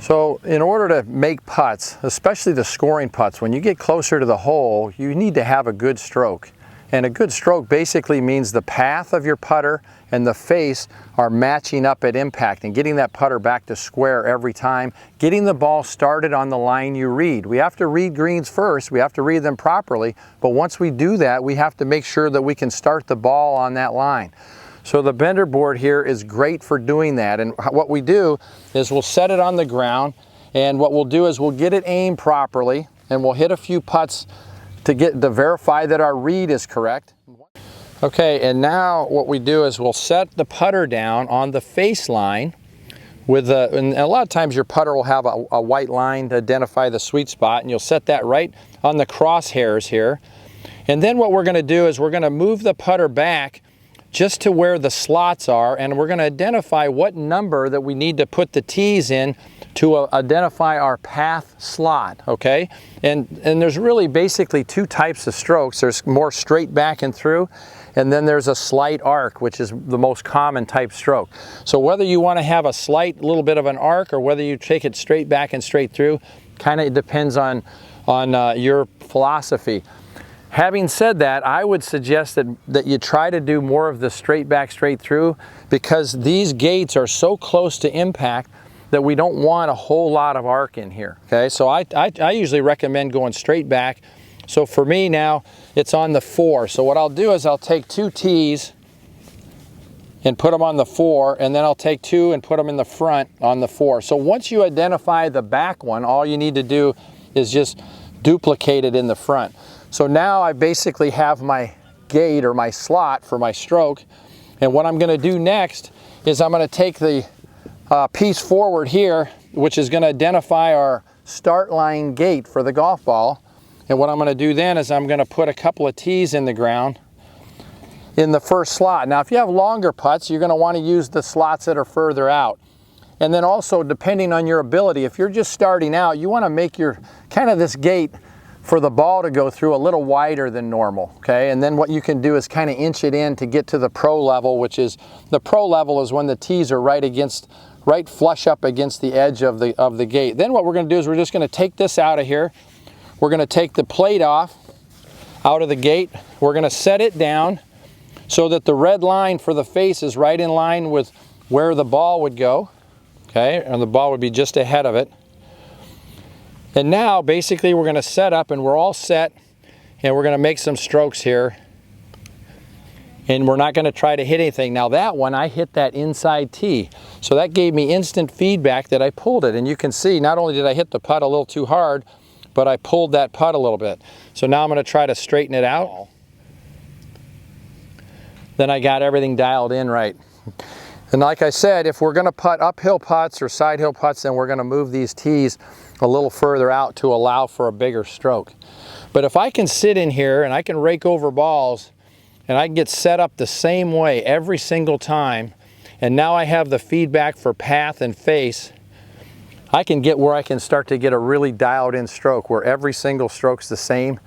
So in order to make putts, especially the scoring putts, when you get closer to the hole, you need to have a good stroke. And a good stroke basically means the path of your putter and the face are matching up at impact and getting that putter back to square every time, getting the ball started on the line you read. We have to read greens first, we have to read them properly, but once we do that, we have to make sure that we can start the ball on that line. So the bender board here is great for doing that, and what we do is we'll set it on the ground, and what we'll do is we'll get it aimed properly, and we'll hit a few putts to verify that our read is correct. Okay, and now what we do is we'll set the putter down on the face line and a lot of times your putter will have a white line to identify the sweet spot, and you'll set that right on the crosshairs here. And then what we're going to do is we're going to move the putter back just to where the slots are, and we're going to identify what number that we need to put the tees in to identify our path slot, okay? And there's really basically two types of strokes. There's more straight back and through, and then there's a slight arc, which is the most common type stroke. So whether you want to have a slight little bit of an arc or whether you take it straight back and straight through, kind of depends on your philosophy. Having said that, I would suggest that you try to do more of the straight back, straight through, because these gates are so close to impact that we don't want a whole lot of arc in here, okay? So I usually recommend going straight back. So for me now, it's on the 4. So what I'll do is I'll take 2 tees and put them on the 4, and then I'll take 2 and put them in the front on the 4. So once you identify the back one, all you need to do is just duplicate it in the front. So now I basically have my gate or my slot for my stroke, and what I'm going to do next is I'm going to take the piece forward here, which is going to identify our start line gate for the golf ball, and what I'm going to do then is I'm going to put a couple of tees in the ground in the first slot. Now if you have longer putts, you're going to want to use the slots that are further out. And then also, depending on your ability, if you're just starting out, you want to make your kind of this gate for the ball to go through a little wider than normal, okay? And then what you can do is kind of inch it in to get to the pro level, which is, the pro level is when the tees are right flush up against the edge of the gate. Then what we're going to do is we're just going to take this out of here. We're going to take the plate off out of the gate. We're going to set it down so that the red line for the face is right in line with where the ball would go, okay? And the ball would be just ahead of it. And now basically we're going to set up, and we're all set, and we're going to make some strokes here, and we're not going to try to hit anything. Now that one, I hit that inside tee, so that gave me instant feedback that I pulled it, and you can see not only did I hit the putt a little too hard, but I pulled that putt a little bit. So now I'm going to try to straighten it out. Then I got everything dialed in right. And like I said, if we're going to putt uphill putts or side hill putts, then we're going to move these tees a little further out to allow for a bigger stroke. But if I can sit in here and I can rake over balls and I can get set up the same way every single time, and now I have the feedback for path and face, I can get where I can start to get a really dialed in stroke where every single stroke's the same.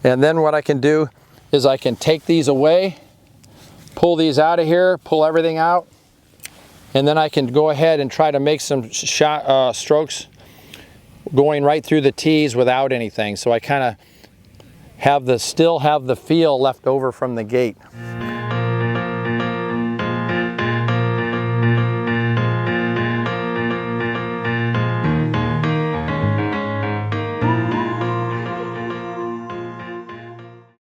And then what I can do is I can take these away, pull these out of here, pull everything out, and then I can go ahead and try to make some strokes going right through the tees without anything. So I kind of still have the feel left over from the gate.